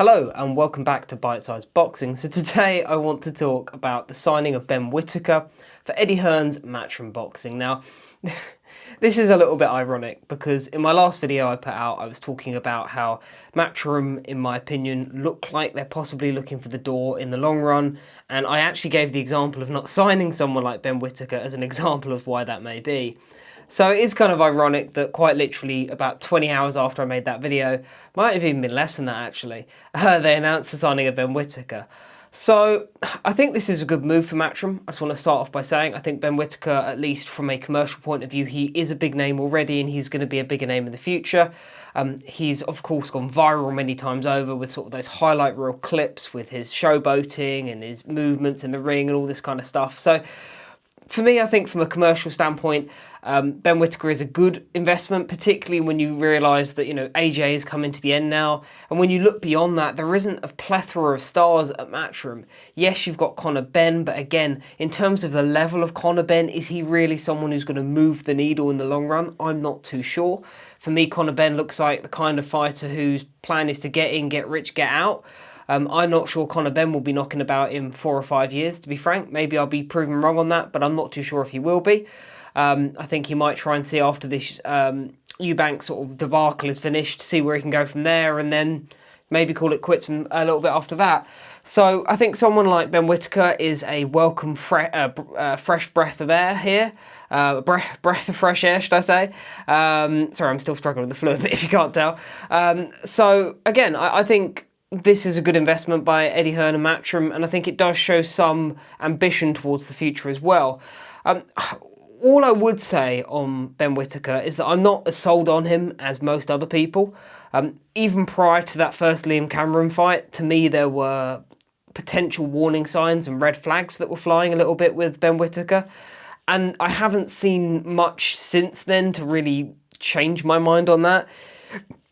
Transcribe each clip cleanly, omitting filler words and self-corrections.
Hello and welcome back to Bitesize Boxing. So today I want to talk about the signing of Ben Whittaker for Eddie Hearn's Matchroom Boxing. Now, this is a little bit ironic because in my last video I put out, I was talking about how Matchroom, in my opinion, look like they're possibly looking for the door in the long run, and I actually gave the example of not signing someone like Ben Whittaker as an example of why that may be. So it is kind of ironic that quite literally about 20 hours after I made that video, might have even been less than that actually, they announced the signing of Ben Whittaker. So I think this is a good move for Matchroom. I just want to start off by saying I think Ben Whittaker, at least from a commercial point of view, he is a big name already and he's going to be a bigger name in the future. He's of course gone viral many times over with sort of those highlight reel clips with his showboating and his movements in the ring and all this kind of stuff. So for me, I think from a commercial standpoint, Ben Whittaker is a good investment, particularly when you realise that, AJ is coming to the end now. And when you look beyond that, there isn't a plethora of stars at Matchroom. Yes, you've got Conor Benn, but again, in terms of the level of Conor Benn, is he really someone who's going to move the needle in the long run? I'm not too sure. For me, Conor Benn looks like the kind of fighter whose plan is to get in, get rich, get out. I'm not sure Conor Benn will be knocking about in 4 or 5 years, to be frank. Maybe I'll be proven wrong on that, but I'm not too sure if he will be. I think he might try and see after this Eubank sort of debacle is finished, see where he can go from there, and then maybe call it quits a little bit after that. So I think someone like Ben Whittaker is a welcome fresh breath of air here. Breath of fresh air, should I say. Sorry, I'm still struggling with the flu a bit, if you can't tell. So again, I think this is a good investment by Eddie Hearn and Matchroom, and I think it does show some ambition towards the future as well. All I would say on Ben Whittaker is that I'm not as sold on him as most other people. Even prior to that first Liam Cameron fight, to me there were potential warning signs and red flags that were flying a little bit with Ben Whittaker. And I haven't seen much since then to really change my mind on that.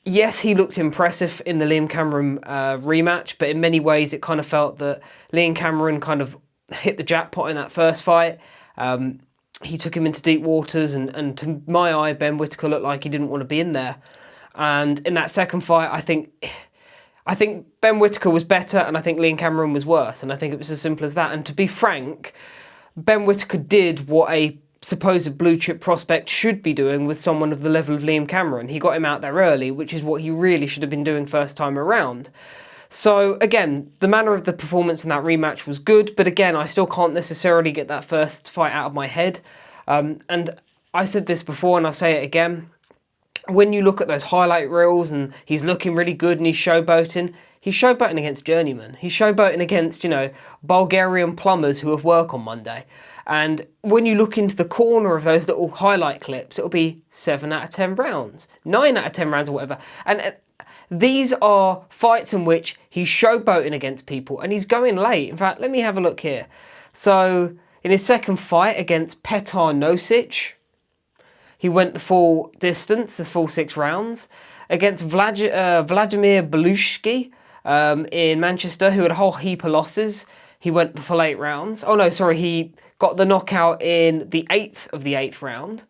Yes, he looked impressive in the Liam Cameron rematch, but in many ways it kind of felt that Liam Cameron kind of hit the jackpot in that first fight. He took him into deep waters, and to my eye, Ben Whittaker looked like he didn't want to be in there. And in that second fight, I think Ben Whittaker was better, and I think Liam Cameron was worse, and I think it was as simple as that. And to be frank, Ben Whittaker did what a supposed blue chip prospect should be doing with someone of the level of Liam Cameron. He got him out there early, which is what he really should have been doing first time around. So again, the manner of the performance in that rematch was good, but again, I still can't necessarily get that first fight out of my head. And I said this before and I'll say it again. When you look at those highlight reels and he's looking really good and he's showboating against journeymen. He's showboating against, Bulgarian plumbers who have work on Monday. And when you look into the corner of those little highlight clips, it'll be 7 out of 10 rounds, 9 out of 10 rounds or whatever. And these are fights in which he's showboating against people and he's going late. In fact, let me have a look here. So in his second fight against Petar Nosic, he went the full distance, the full 6 rounds. Against Vladimir Belushki in Manchester, who had a whole heap of losses, he went the full 8 rounds. Oh no, sorry, he got the knockout in the 8th of the 8th round.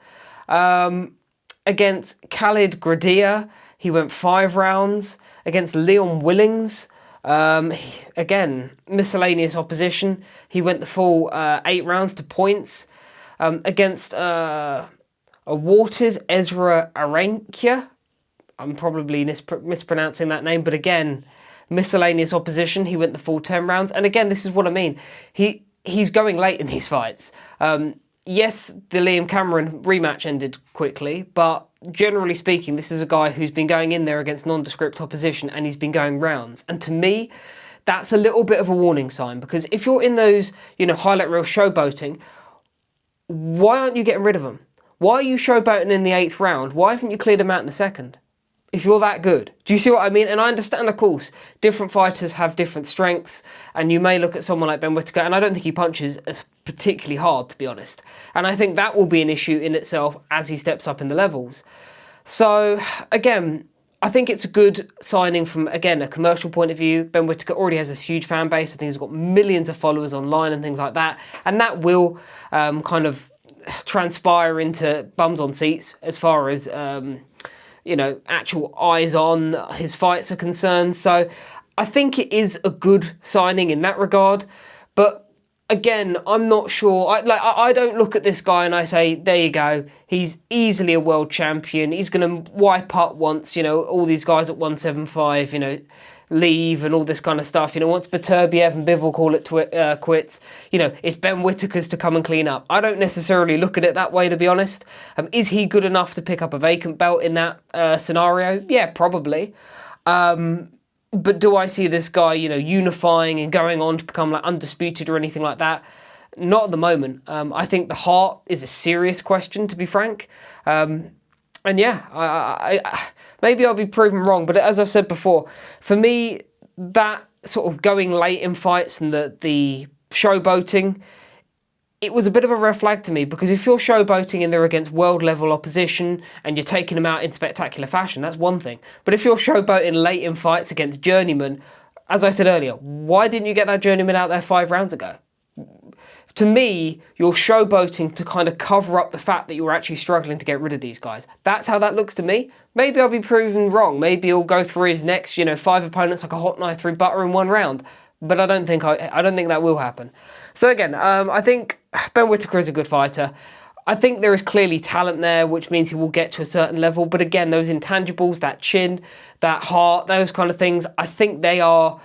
Against Khalid Gradia, he went 5 rounds. Against Leon Willings, again, miscellaneous opposition. He went the full 8 rounds to points. Against Waters, Ezra Arankia. I'm probably mispronouncing that name, but again, miscellaneous opposition. He went the full 10 rounds. And again, this is what I mean. He's going late in these fights. Yes, the Liam Cameron rematch ended quickly, but generally speaking, this is a guy who's been going in there against nondescript opposition and he's been going rounds. And to me, that's a little bit of a warning sign, because if you're in those, highlight reel showboating, why aren't you getting rid of them? Why are you showboating in the 8th round? Why haven't you cleared them out in the 2nd? If you're that good. Do you see what I mean? And I understand, of course, different fighters have different strengths, and you may look at someone like Ben Whittaker, and I don't think he punches as particularly hard, to be honest. And I think that will be an issue in itself as he steps up in the levels. So, again, I think it's a good signing from, again, a commercial point of view. Ben Whittaker already has a huge fan base. I think he's got millions of followers online and things like that. And that will kind of transpire into bums on seats as far as actual eyes on his fights are concerned. So I think it is a good signing in that regard, but again, I'm not sure. I don't look at this guy and I say, there you go, he's easily a world champion. He's going to wipe up once, all these guys at 175, leave and all this kind of stuff. Once Beterbiev and Bivol call it quits, it's Ben Whittaker's to come and clean up. I don't necessarily look at it that way, to be honest. Is he good enough to pick up a vacant belt in that scenario? Yeah, probably. But do I see this guy, unifying and going on to become like undisputed or anything like that? Not at the moment. I think the heart is a serious question, to be frank. And yeah, I maybe I'll be proven wrong, but as I've said before, for me, that sort of going late in fights and the showboating, it was a bit of a red flag to me, because if you're showboating and they're against world level opposition and you're taking them out in spectacular fashion, that's one thing. But if you're showboating late in fights against journeymen, as I said earlier, why didn't you get that journeyman out there 5 rounds ago? To me, you're showboating to kind of cover up the fact that you're actually struggling to get rid of these guys. That's how that looks to me. Maybe I'll be proven wrong. Maybe he'll go through his next, 5 opponents like a hot knife through butter in 1 round. But I don't think that will happen. So again, I think Ben Whittaker is a good fighter. I think there is clearly talent there, which means he will get to a certain level. But again, those intangibles, that chin, that heart, those kind of things, I think they are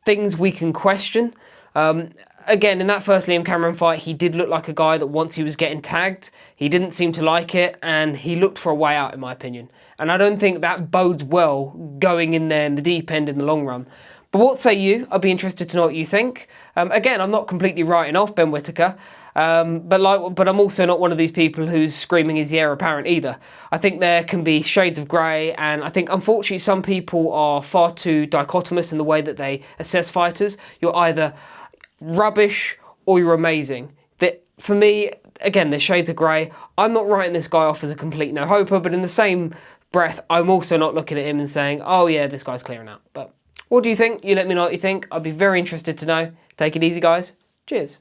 things we can question. Again, in that first Liam Cameron fight, he did look like a guy that once he was getting tagged, he didn't seem to like it, and he looked for a way out, in my opinion. And I don't think that bodes well going in there in the deep end in the long run. But what say you? I'd be interested to know what you think. Again, I'm not completely writing off Ben Whittaker, but I'm also not one of these people who's screaming his heir apparent either. I think there can be shades of grey, and I think unfortunately some people are far too dichotomous in the way that they assess fighters. You're either rubbish or you're amazing. That, for me, again, there's shades of grey. I'm not writing this guy off as a complete no-hoper, but in the same breath, I'm also not looking at him and saying, oh yeah, this guy's clearing out. But what do you think? You let me know what you think. I'd be very interested to know. Take it easy, guys. Cheers.